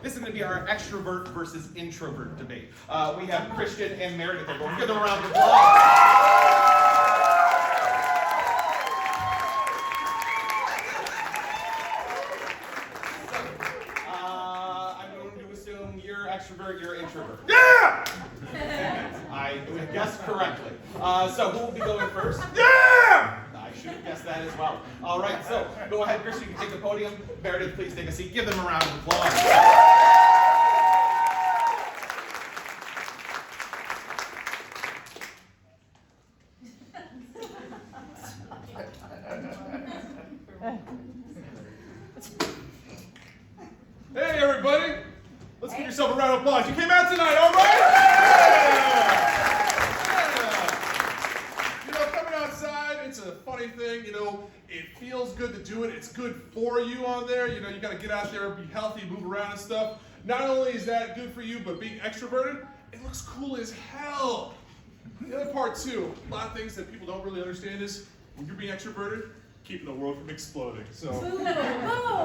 This is going to be our extrovert versus introvert debate. We have Christian and Meredith here. We'll give them a round of applause. Extrovert, you're introvert. Yeah! I guessed correctly. So who will be going first? Yeah! I should have guessed that as well. All right, so go ahead, Christian, you can take the podium. Meredith, please take a seat. Give them a round of applause. Hey, everybody. Let's give yourself a round of applause. You came out tonight, all right? Yeah. You know, coming outside, it's a funny thing. You know, it feels good to do it. It's good for you on there. You know, you got to get out there, be healthy, move around and stuff. Not only is that good for you, but being extroverted, it looks cool as hell. The other part, too, a lot of things that people don't really understand is when you're being extroverted, keeping the world from exploding. So,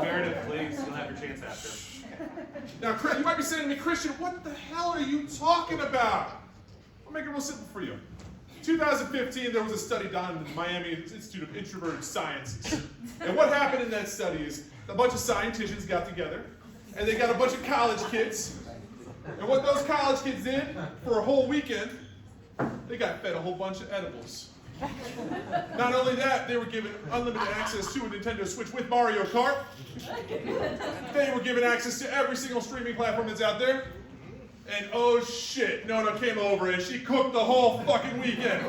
Meredith, please, you'll have your chance after. now, Chris, you might be saying to me, Christian, what the hell are you talking about? I'll make it real simple for you. 2015, there was a study done at the Miami Institute of Introverted Sciences. And what happened in that study is a bunch of scientists got together, and they got a bunch of college kids. And what those college kids did for a whole weekend, they got fed a whole bunch of edibles. Not only that, they were given unlimited access to a Nintendo Switch with Mario Kart. They were given access to every single streaming platform that's out there. And oh shit, Nona came over and she cooked the whole fucking weekend.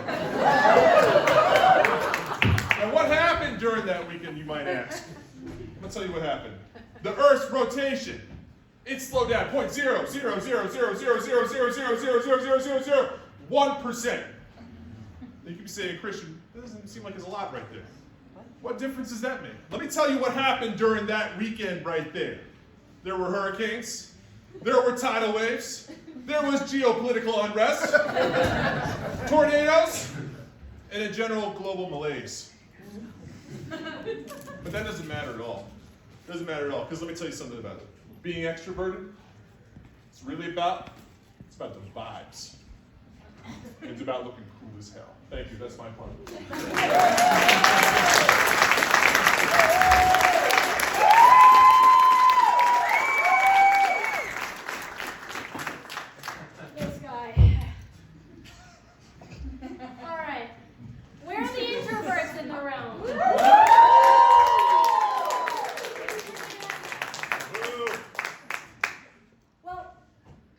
And what happened during that weekend, you might ask? I'm gonna tell you what happened. The Earth's rotation, it slowed down 0.000000000000001%. You could be saying, Christian, that doesn't seem like there's a lot right there. What difference does that make? Let me tell you what happened during that weekend right there. There were hurricanes, there were tidal waves, there was geopolitical unrest, tornadoes, and a general global malaise. But that doesn't matter at all. It doesn't matter at all, because let me tell you something about it. Being extroverted, it's about the vibes. It's about looking cool as hell. Thank you, that's my plan. This guy. All right. Where are the introverts in the room? Well,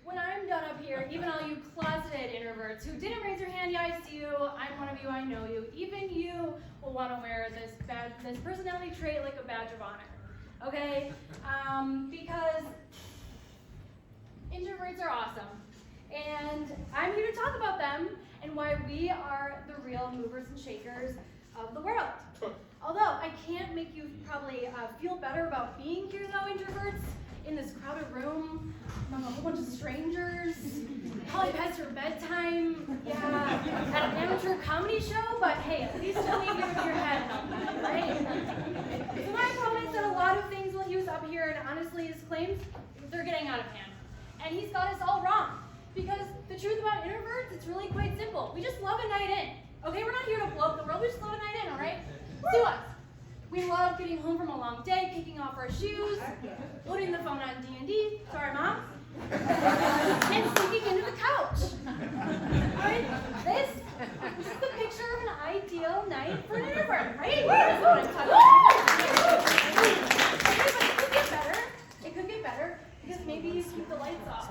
when I'm done up here, even all you closeted introverts who didn't raise your hand, yeah, I see you, I'm one of you, I know you, even you will want to wear this personality trait like a badge of honor, okay? Because introverts are awesome, and I'm here to talk about them and why we are the real movers and shakers of the world. Although I can't make you probably feel better about being here though, introverts, in this crowded room among a whole bunch of strangers, probably past your bedtime, yeah, at an amateur comedy show, but hey, at least you'll leave your head healthy, right? So I promise that a lot of things we'll use up here, and honestly his claims, they're getting out of hand. And he's got us all wrong. Because the truth about introverts, it's really quite simple. We just love a night in. Okay, we're not here to blow up the world, we just love a night in, alright? Do us. We love getting home from a long day, kicking off our shoes, putting the phone on D&D, sorry mom, and sneaking into the couch. Alright, this is the picture of an ideal night for an introvert, right? That's what I'm talking about. Okay, but it could get better. It could get better because maybe you keep the lights off.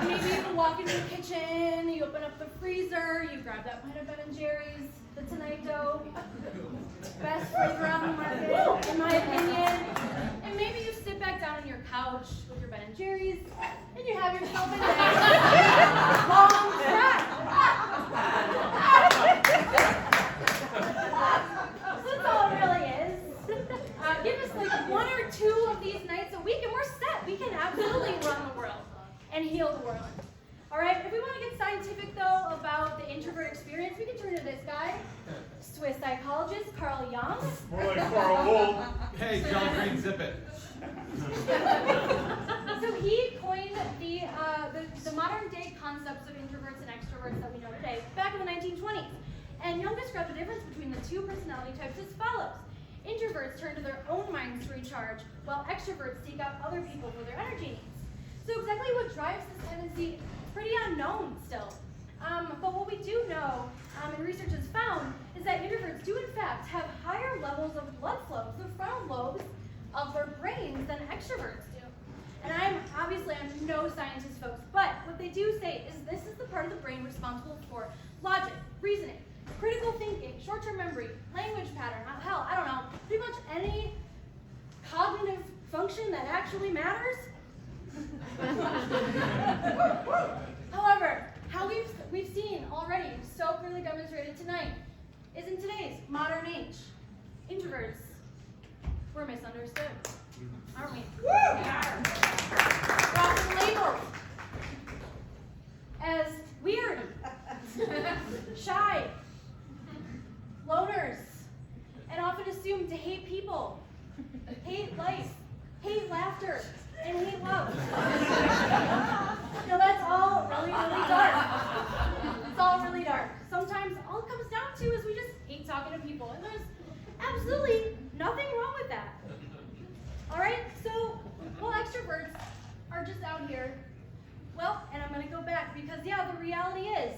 Maybe you can walk into the kitchen, you open up the freezer, you grab that pint of Ben & Jerry's, the Tonight Dough, best flavor on the market, in my opinion. And maybe you sit back down on your couch with your Ben & Jerry's, and you have yourself a nice long chat. That's all it really is. Give us like 1 or 2 of these nights a week, and we're set. We can absolutely run the world and heal the world. All right, if we want to get scientific, though, about the introvert experience, we can turn to this guy, Swiss psychologist Carl Jung. More like Carl Wold. Hey, John Green, zip it. extroverts that we know today back in the 1920s. And Jung described the difference between the two personality types as follows. Introverts turn to their own minds to recharge, while extroverts seek out other people for their energy needs. So exactly what drives this tendency is pretty unknown still. But what we do know, and research has found, is that introverts do in fact have higher levels of blood flow to the frontal lobes of their brains than extroverts do. And I'm no scientist, folks, but what they do say is this is the part of the brain responsible for logic, reasoning, critical thinking, short-term memory, language pattern, hell, I don't know, pretty much any cognitive function that actually matters. However, how we've seen already, so clearly demonstrated tonight, is in today's modern age, introverts, we're misunderstood, aren't we? We are. We're often labeled as weird, shy, loners, and often assumed to hate people, hate life, hate laughter, and hate love. That's all really, really dark. It's all really dark. Sometimes all it comes down to is we just hate talking to people, and there's absolutely nothing wrong with that. All right, so while extroverts are just out here, well, and I'm going to go back because, yeah, the reality is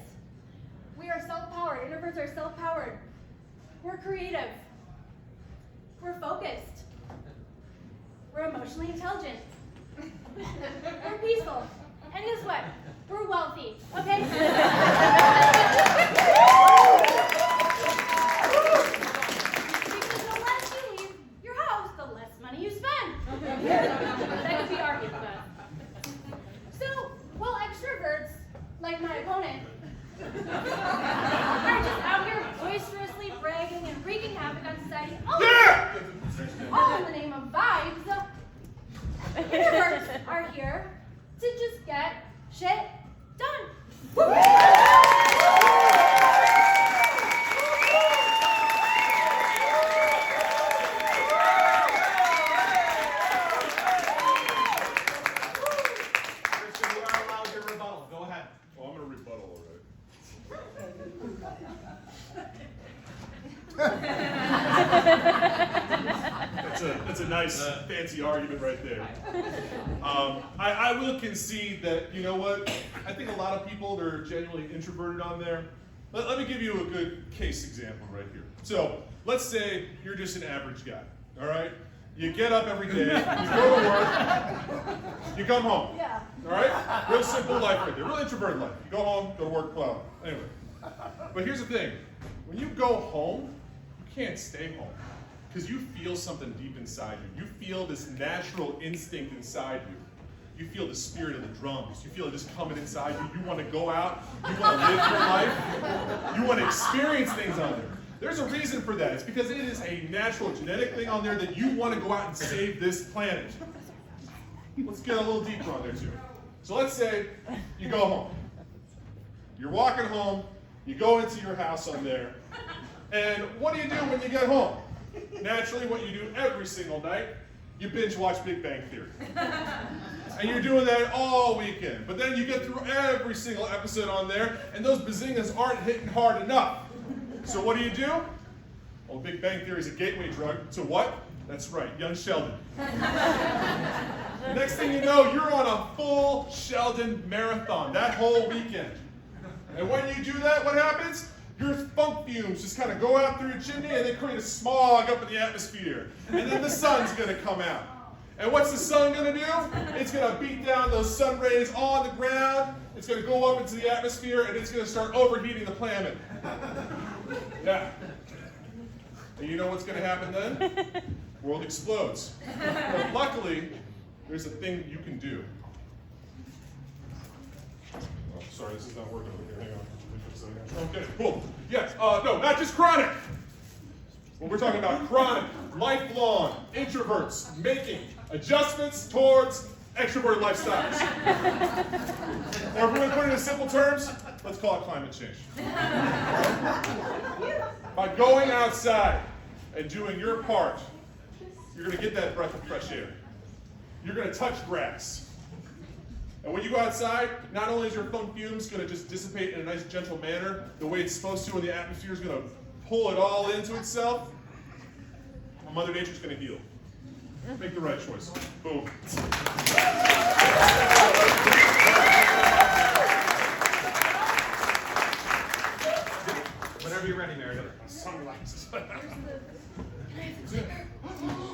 we are self-powered. Introverts are self-powered. We're creative. We're focused. We're emotionally intelligent. We're peaceful. And guess what? We're wealthy, okay? Because the less you leave your house, the less money you spend. That could be argued about. So, while extroverts, like my opponent, are just out here boisterously bragging and wreaking havoc on society, all in the name of vibes, introverts are here to just get shit done. Christian, you are allowed your rebuttal. Go ahead. Well, I'm going to rebuttal already. That's a nice, fancy argument right there. I will concede that, you know what, I think a lot of people that are genuinely introverted on there. Let me give you a good case example right here. So, let's say you're just an average guy, all right? You get up every day, you go to work, you come home. Yeah. All right? Real simple life right there. Real introverted life. You go home, go to work, plow. Anyway. But here's the thing. When you go home, you can't stay home. Because you feel something deep inside you. You feel this natural instinct inside you. You feel the spirit of the drums. You feel it just coming inside you. You want to go out. You want to live your life. You want to experience things on there. There's a reason for that. It's because it is a natural genetic thing on there that you want to go out and save this planet. Let's get a little deeper on there too. So let's say you go home. You're walking home. You go into your house on there. And what do you do when you get home? Naturally, what you do every single night, you binge watch Big Bang Theory. And you're doing that all weekend. But then you get through every single episode on there, and those bazingas aren't hitting hard enough. So what do? Well, Big Bang Theory is a gateway drug to what? That's right, young Sheldon. Next thing you know, you're on a full Sheldon marathon that whole weekend. And when you do that, what happens? Your funk fumes just kind of go out through your chimney and they create a smog up in the atmosphere. And then the sun's going to come out. And what's the sun going to do? It's going to beat down those sun rays on the ground. It's going to go up into the atmosphere and it's going to start overheating the planet. Yeah. And you know what's going to happen then? The world explodes. But luckily, there's a thing you can do. Oh, sorry, this is not working over here. Hang on. Okay, cool. Yes, no, not just chronic. When we're talking about chronic, lifelong introverts making adjustments towards extroverted lifestyles. Or if we're going to put it in simple terms, let's call it climate change. By going outside and doing your part, you're going to get that breath of fresh air. You're going to touch grass. And when you go outside, not only is your phone fumes going to just dissipate in a nice, gentle manner, the way it's supposed to, when the atmosphere is going to pull it all into itself, Mother Nature's going to heal. Make the right choice. Boom. Whenever you're ready, Meredith. Sunglasses. Oh!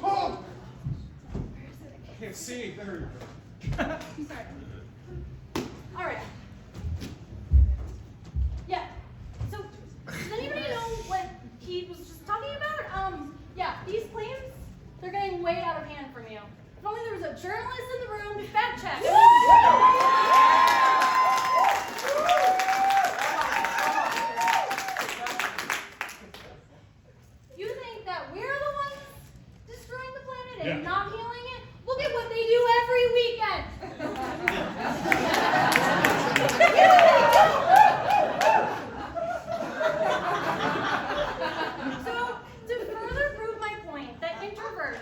Oh! I can't see. There you go. Sorry. All right. Yeah. So, does anybody know what he was just talking about? Yeah, these claims, they're getting way out of hand from you. If only there was a journalist in the room to fact check. You think that we're the ones destroying the planet and Yeah. not healing it? Look at what they do every weekend. So, to further prove my point that introverts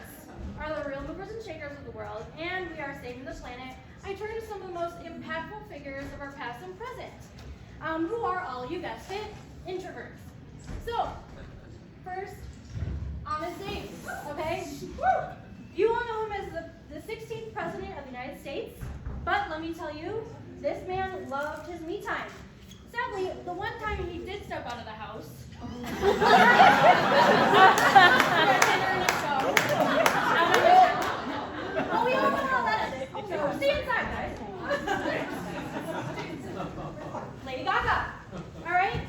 are the real movers and shakers of the world, and we are saving the planet, I turn to some of the most impactful figures of our past and present, who are all, you guessed it, introverts. So, first, Honest Dave, okay? You all know him as the 16th president of the United States, but let me tell you, this man loved his me time. Sadly, the one time he did step out of the house, oh, we all know how that is. So, stay inside, guys. Lady Gaga, all right?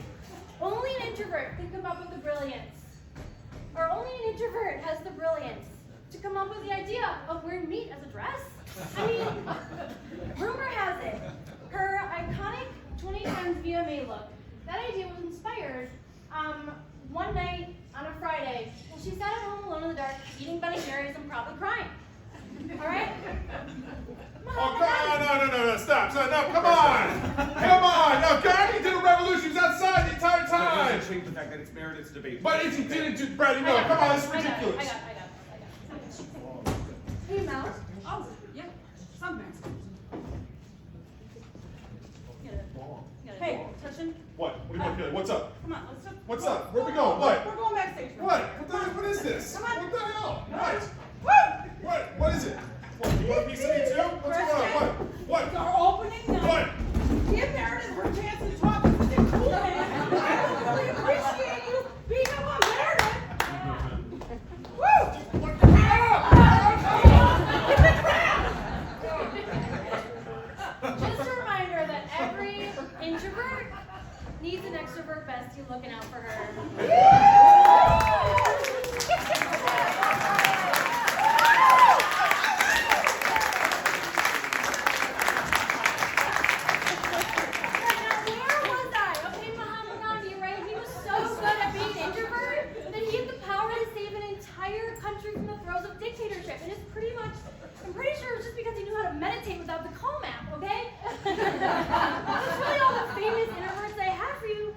Only an introvert can come up with the brilliance. Or only an introvert has the brilliance to come up with the idea of wearing meat as a dress. I mean, rumor has it, her iconic 20 times VMA look, that idea was inspired one night on a Friday while she sat at home alone in the dark, eating Ben & Jerry's and probably crying. All right? Oh, no, stop. No, come on. Come on. No, Gandhi did a revolution. He was outside the entire That time. doesn't change the fact that it's Meredith's debate. But if you didn't do, Brady, no, come on, this is ridiculous. I got it. Hey, Mel. Oh, yeah, sometimes. Hey, Tushin, What? What do you want to do? What's up? come on, let's go. What's up? Where we going? What? We're going backstage. What is this? Come on. What the hell? What? Woo! What is it? What, you want a piece of me too? What's going on? What? It's our opening night. What? Give Meredith her chance to talk to the cool man. I really appreciate you being up on Meredith. Woo! Just a reminder that every introvert needs an extrovert bestie looking out for her. Now, where was I? Okay, Mahatma Gandhi, right? He was so good at being an introvert that he had the power to save an entire country from the throes of dictatorship. And it's pretty much, I'm pretty sure it was just because he knew how to meditate without the Calm app, okay? That's really all the famous introverts I have for you.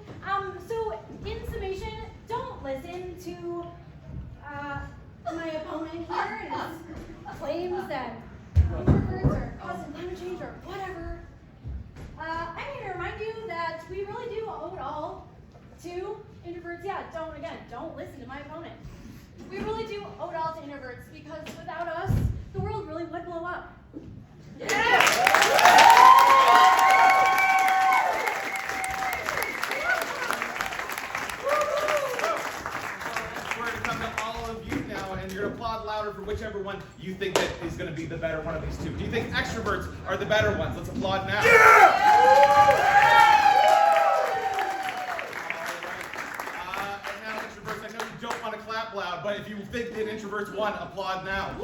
So, in summation, don't listen to my opponent here and his claims that introverts are causing climate change or whatever. I'm here to remind you that we really do owe it all to introverts. Yeah, don't listen to my opponent. We really do owe it all to introverts because without us, the world really would blow up. We're going to come to all of you now, and you're going to applaud louder for whichever one you think that is going to be the better one of these two. Do you think extroverts are the better ones? Let's applaud now. And now, introverts, I know you don't want to clap loud, but if you think that introverts won, applaud now.